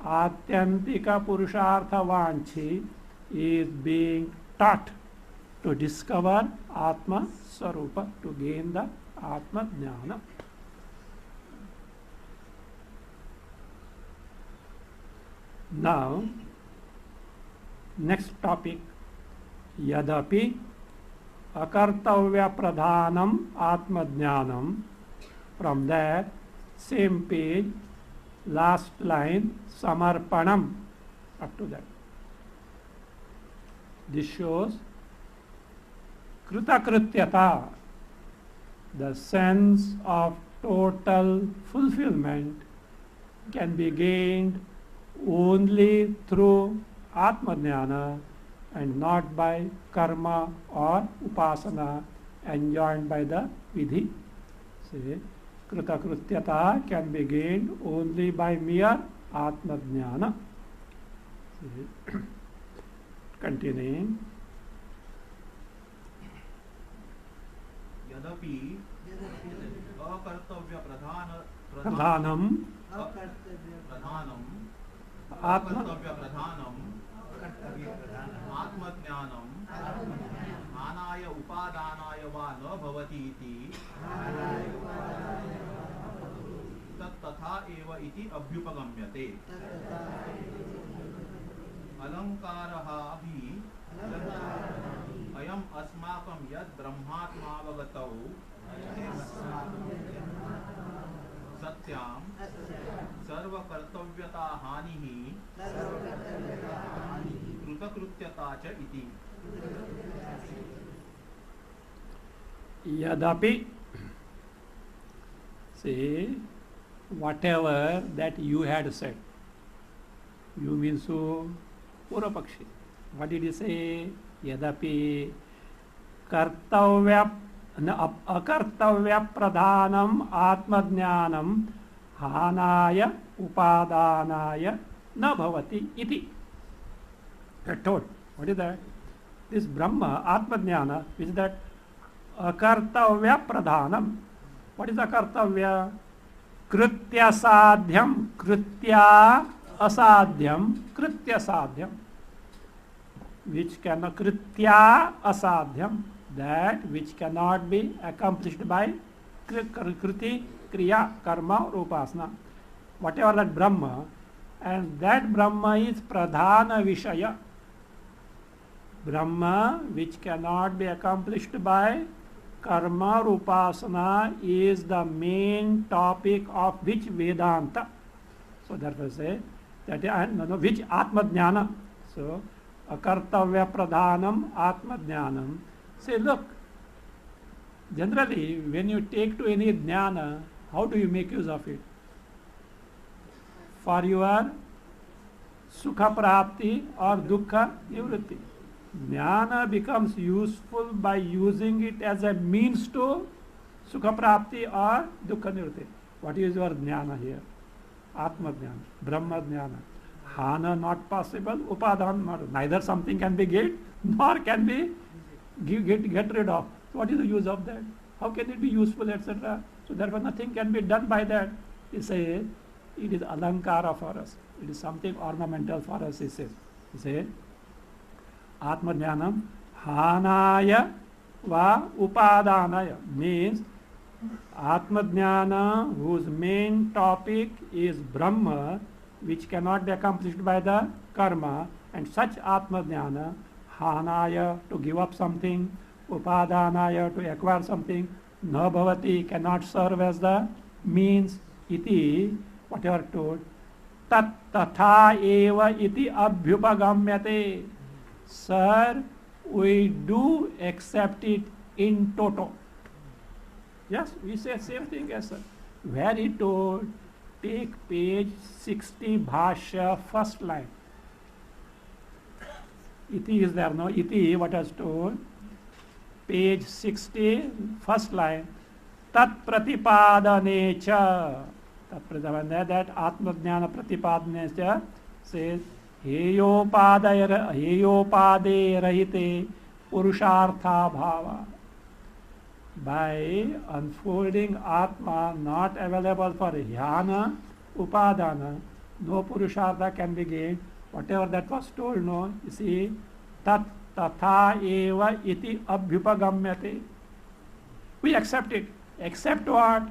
Atyantika Purushartha Vanchi is being taught to discover Atma Swarupa, to gain the Atma Jnana. Now, next topic, Yadapi Akartavya Pradhanam Atma Jnanam. From there, same page, last line, Samarpanam, up to that. This shows Kritakrityata, the sense of total fulfillment can be gained only through Atma Jnana and not by karma or upasana enjoined by the Vidhi. See, Kritakrityata can be gained only by mere Atma Jnana. Continuing. Yadapi akartavya Pradhanam akartavya pradhanam Atma Jnanam Anaya upadanaya va na bhavati iti tat tatha eva iti abhyupagamyate. Alankaraha bhi ayam asmakam yad brahmatmavagato satyam sarva kartavyata hanihi kritakrutyata cha iti. Yadapi, see, whatever that you had said, you means so Purapakshi. What did he say? Yadapi kartavya akartavya pradhanam atma jnanam hanaya upadanaya na bhavati iti. I told. What is that? This Brahma, Atma Jnana, is that akartavya pradhanam. What is akartavya? कृत्य साध्यम, कृत्या असाध्यम, कृत्य साध्यम, which cannot, कृत्या असाध्यम, that which cannot be accomplished by kriti, kriya, karma or upasana, whatever that Brahma, and that Brahma is pradhana vishaya. Brahma which cannot be accomplished by karma or upasana is the main topic of which Vedanta. So therefore say that which Atma Jnana. So akartavya pradhanam Atma Jnanam. Say, look, generally when you take to any jnana, how do you make use of it? For your sukha prapti or dukkha nivritti. Jnana becomes useful by using it as a means to sukha prapti or dukkha nivritti. What is your jnana here? Atma jnana, Brahma jnana. Hana not possible, upadhan not. Neither something can be gained nor can be get rid of. What is the use of that? How can it be useful, etc.? So therefore nothing can be done by that. He says it is alankara for us. It is something ornamental for us, he says. He says Atma Jnanam Hanaya va Upadanaya means Atma Jnana whose main topic is Brahma which cannot be accomplished by the karma, and such Atma Jnana Hanaya to give up something, Upadanaya to acquire something, na bhavati cannot serve as the means, iti whatever told, tat tatha eva iti abhyupagamyate. Sir, we do accept it in toto. Yes, we say same thing as sir. Where he told, take page 60 Bhashya, first line. Iti is there, no? Iti, what has told? Page 60, first line. Tat pratipadane cha. Tat pratipadane, that Atma Jnana pratipadane cha says, Heyopade rahite purushartha bhava. By unfolding Atma not available for Jnana, Upadana, no Purushartha can be gained. Whatever that was told, no, you see, tat tatha eva iti abhyupagamyate. We accept it. Accept what?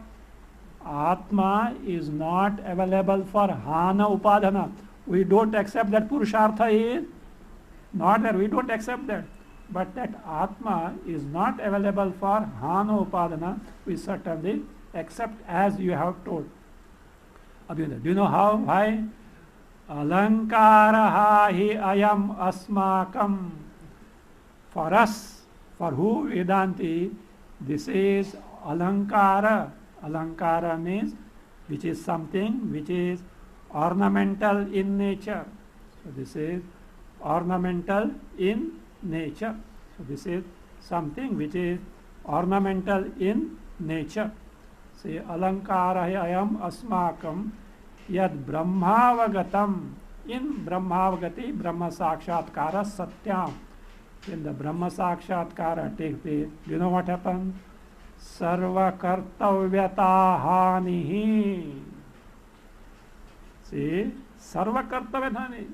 Atma is not available for Hana Upadana. We don't accept that Purushartha is not there. We don't accept that. But that Atma is not available for Hana Upadana, we certainly accept as you have told. Do you know how? Why? Alankaraha hi ayam asmakam. For us, for who Vedanti, this is Alankara. Alankara means which is something which is ornamental in nature. So this is ornamental in nature. So this is something which is ornamental in nature. Say alankara ayam asmakam yad brahmavagatam. In brahmavagati, brahma sakshatkara satyam. In the brahma sakshatkara take place, do you know what happened? Sarva kartavyata hanihi. See, sarva kartavyata hanihi.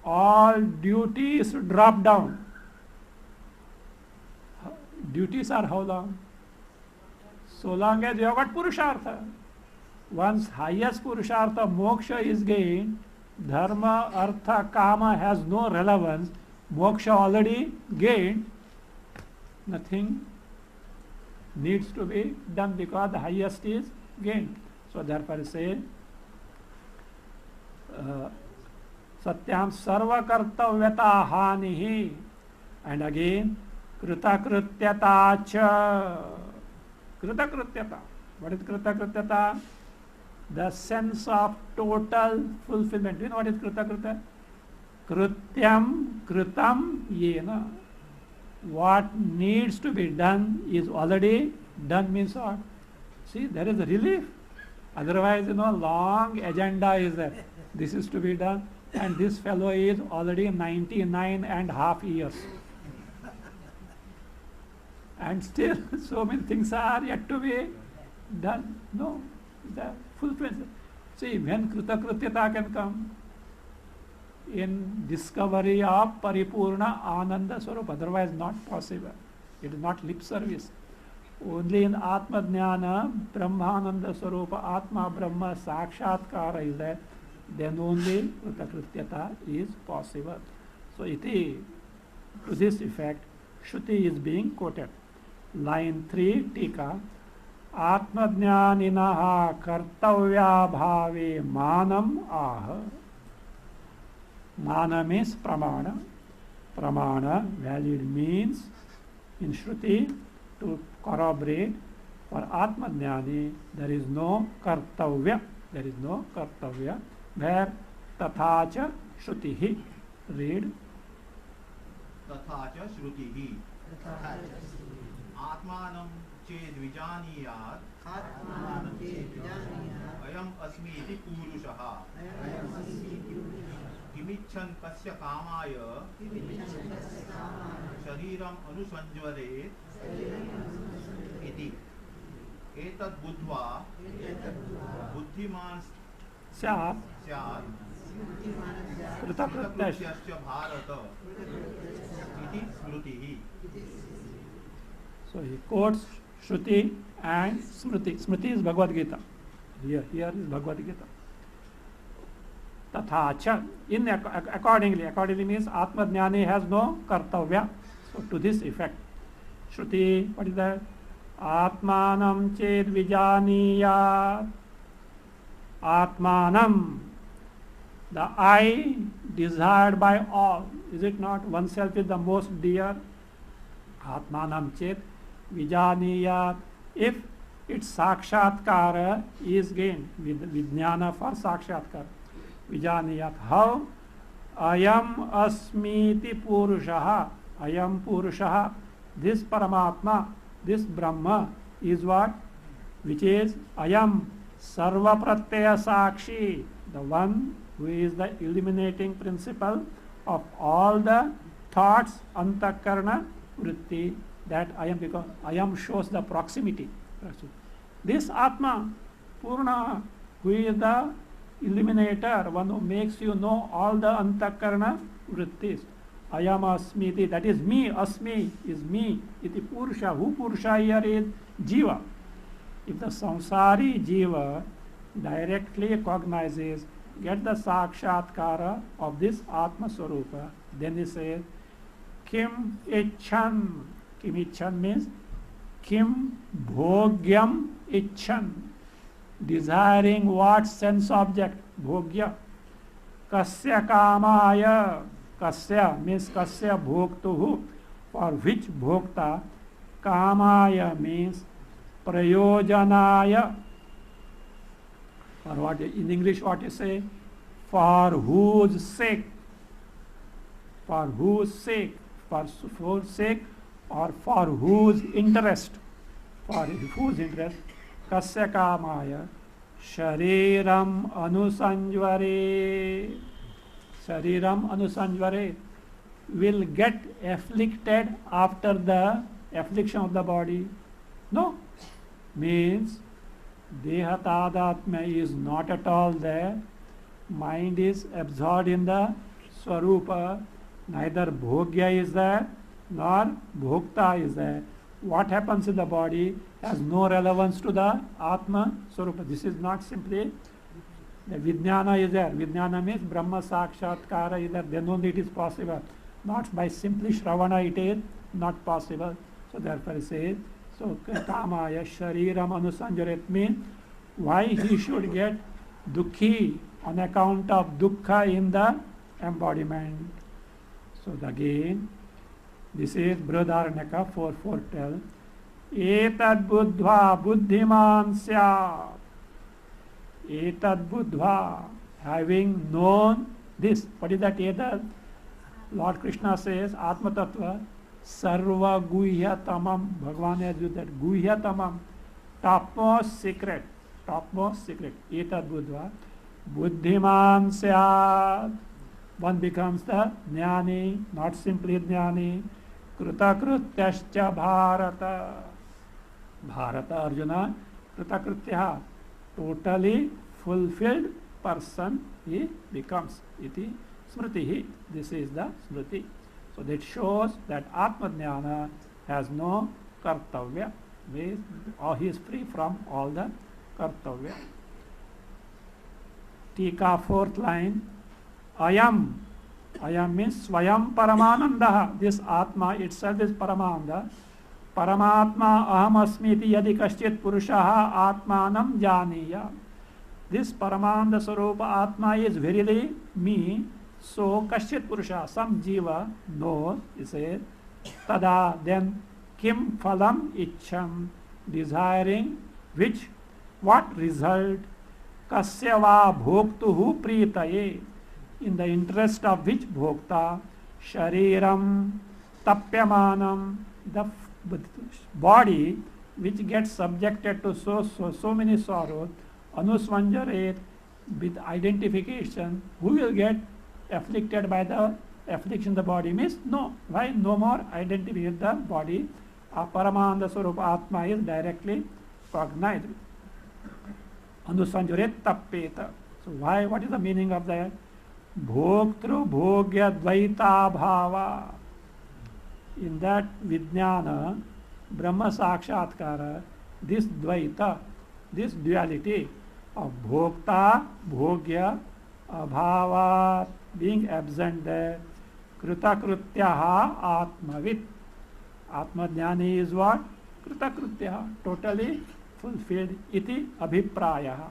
All duties drop down. Duties are how long? So long as you have got Purushartha. Once highest Purushartha, moksha is gained, dharma, artha, kama has no relevance. Moksha already gained. Nothing needs to be done because the highest is gained. So therefore it says, Satyam sarva kartavyata hanihi. And again, kritakrityata cha. Kritakrityata. What is kritakrityata? The sense of total fulfillment. Do you know what is kritakritya? Krityam kritam yena. What needs to be done is already done means what? See, there is a relief. Otherwise, long agenda is there. This is to be done. And this fellow is already 99.5 years. And still so many things are yet to be done. No, the fulfillment. See, when Kritakrityata can come in discovery of Paripurna Ananda Swarup, otherwise not possible. It is not lip service. Only in Atma Jnana, Brahmananda Swarupa, Atma Brahma Sakshatkara is there, then only Kritakrityata is possible. So iti, to this effect, Shruti is being quoted. Line 3, Tika. Atmajnaninaha kartavya bhave manam aha. Mana means pramana. Pramana, valid means in Shruti to corroborate. For Atmajnani, there is no kartavya. There is no kartavya. Where tathacha Shrutihi. Read. तथा च श्रुतिः आत्मानं चेद् विजानीयात् अयम् अस्मि इति पूरुषः किमिच्छन् कस्य कामाय शरीरम् अनुसञ्ज्वरेत् इति एतद् बुद्ध्वा बुद्धिमान् स्यात् कृतकृत्यश्च भारत इति स्मृतिः. So he quotes Shruti and Smriti. Smriti is Bhagavad Gita. Here is Bhagavad Gita. Tathacha. Accordingly means Atma Jnani has no kartavya. So to this effect. Shruti, what is that? Atmanam ched vijaniyat. Atmanam. The I desired by all. Is it not? Oneself is the most dear. Atmanam chet vijaniyat. If its sakshatkara is gained with vijnana for sakshatkara. Vijaniyat. How? Ayam asmiti purushaha. Ayam purushaha. This Paramatma, this Brahma is what? Which is Ayam Sarva Pratyaya Sakshi. The one who is the eliminating principle of all the thoughts, antakarna, vritti, that Ayam, because Ayam shows the proximity. This Atma, Purna, who is the eliminator, one who makes you know all the antakarna vrittis. Ayam asmiti, that is me, asmi is me. Iti Purusha, who Purusha here is? Jiva. If the samsari Jiva directly cognizes, get the sakshatkara of this Atma Swarupa, then he says, Kim Icchan. Kim Icchan means Kim Bhogyam Icchan. Desiring what sense object? Bhogya. Kasya Kamaya. Kasya means Kasya Bhoktuhu. For which Bhokta? Kamaya means Prayojanaya. Or what in English what you say? For whose sake? For whose sake? For whose sake or for whose interest? For whose interest? Kasya kamaya shariram anusanjvare. Shariram anusanjvare will get afflicted after the affliction of the body. No. Means Deha Tadatma is not at all there. Mind is absorbed in the Swarupa. Neither Bhogya is there, nor Bhokta is there. What happens in the body has no relevance to the Atma Swarupa. This is not simply the Vijnana is there. Vijnana means Brahma Sakshatkara is there. Then only it is possible. Not by simply Shravana it is not possible. So therefore it says, so Kamaya Shariram Anusanjaret means why he should get Dukhi on account of Dukkha in the embodiment. So again, this is Brihadaranyaka 4.4.12. Etad buddhva buddhiman syat. Etad buddhva, having known this. What is that etad? Lord Krishna says, Atma Tattva, Sarva Guhya Tamam. Bhagavan has used that. Guhya Tamam. Topmost secret. Topmost secret. Etad buddhva. Buddhiman syat. One becomes the Jnani, not simply Jnani. Kritakrutyascha Bharata. Bharata Arjuna. Kritakritya. totally fulfilled person he becomes. Iti smriti. This is the smriti. So that shows that Atma Jnana has no kartavya. Or he is free from all the kartavya. Tika, fourth line. Ayam. Ayam means Swayam Paramananda. This Atma itself is Paramananda. Paramatma aham asmiti yadi kaschit purushaha atmanam janiya. This Paramananda Sarupa Atma is verily me. So kaschit purusha, some jiva knows, he says, tada, then kim phalam ichham, desiring which, what result, kasya va bhoktuhu pritaye, in the interest of which bhokta, shariram tapyamanam, the body which gets subjected to so many sorrows, anusvanjaret, with identification, who will get afflicted by the affliction the body means no. Why? No more identity with the body. Paramananda Swarupa Atma is directly cognized. Anusanjuret tappeta. So why? What is the meaning of that? Bhoktru bhogya dvaita bhava. In that Vijnana, Brahma Sakshatkara, this dvaita, this duality of bhokta, bhogya, abhava, being absent there, kritakrityaha atmavit. Atmajnani is what? Kritakrityaha, totally fulfilled. Iti abhiprayaha.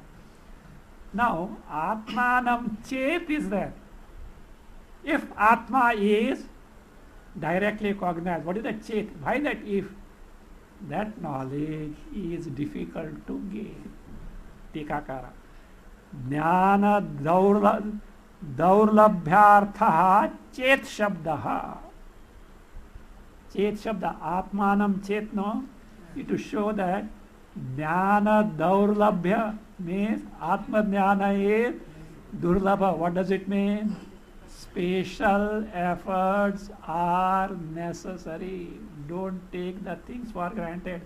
Now, atmanam chet is there. If atma is directly cognized, what is the chet? Why that if? That knowledge is difficult to gain. Tikakara. Jnana daurlabhyartha chet shabdaha. Chet shabda, atmanam chet, no? It to show that jnana daurlabhya means atma jnana is durlabha. What does it mean? Special efforts are necessary. Don't take the things for granted.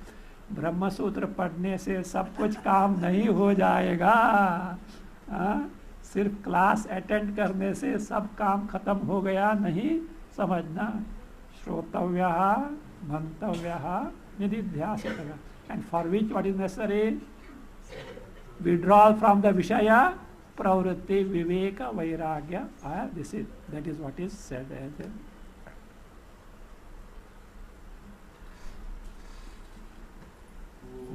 ब्रह्म सूत्र पढ़ने से सब कुछ काम नहीं हो जाएगा. सिर्फ क्लास अटेंड करने से सब काम खत्म हो गया नहीं समझना. श्रोतव्यः मंतव्यः निधिध्यासितव्यः. And for which what is necessary? Withdrawal from the Vishaya, pravritti, viveka, vairagya. That is what is said as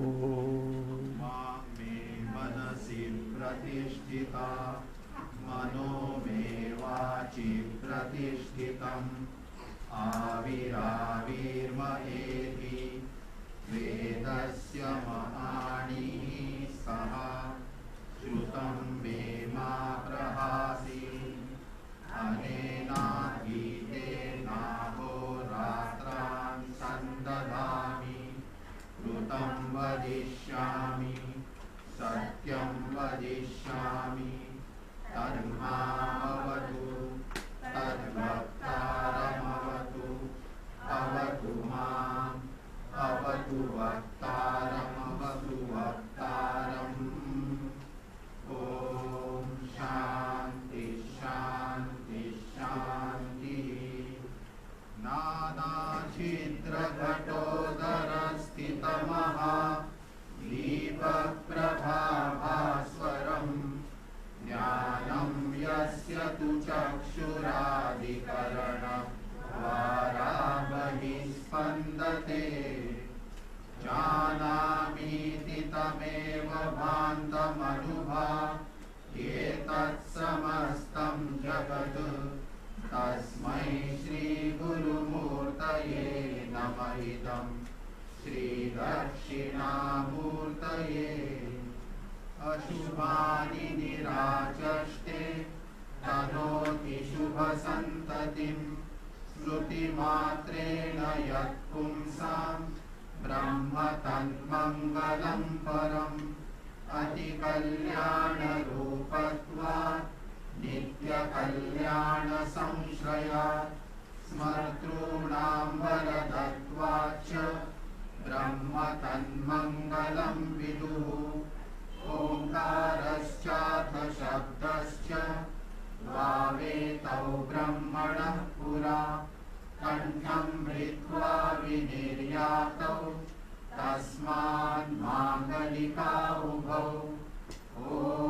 मां मे मनसि प्रतिष्ठिता मनो मे वाचि प्रतिष्ठितम् आविराविर्म एति वेदस्य महानिः सः श्रुतं मे मा प्रहासि अनेनाधीतेनाहोरात्रान् सन्दधामि ऋतं वदिष्यामि सत्यं वदिष्यामि तन्मामवतु तद्वक्तारमवतु अवतु माम् अवतु वक्तारमवतु वक्तारम्. ॐ शान्ति शान्ति शान्तिः. नानाछिद्रघटोदरस्थितमः दीपप्रभाभास्वरम् ज्ञानं यस्य तु चक्षुरादिकरणद्वाराबहिः स्पन्दते जानामीति तमेव भान्तमनुभा एतत्समस्तं जगत् तस्मै श्रीगुरुमूर्तये नमः इदं श्रीदक्षिणामूर्तये. अशुभानि निराचष्टे तनोति शुभसन्ततिं श्रुतिमात्रेण यत्पुंसां ब्रह्म तन्मङ्गलं परम् अतिकल्याणरूपत्वात् नित्यकल्याणसंश्रयात् स्मर्तॄणां वरदत्वाच्च ब्रह्म तन्मङ्गलं विदुः. ॐ ओङ्कारश्चाथ शब्दश्च द्वावेतौ ब्रह्मणः पुरा कण्ठं मृत्वा विनिर्यातौ तस्मान् माङ्गलिका उभौ। ॐ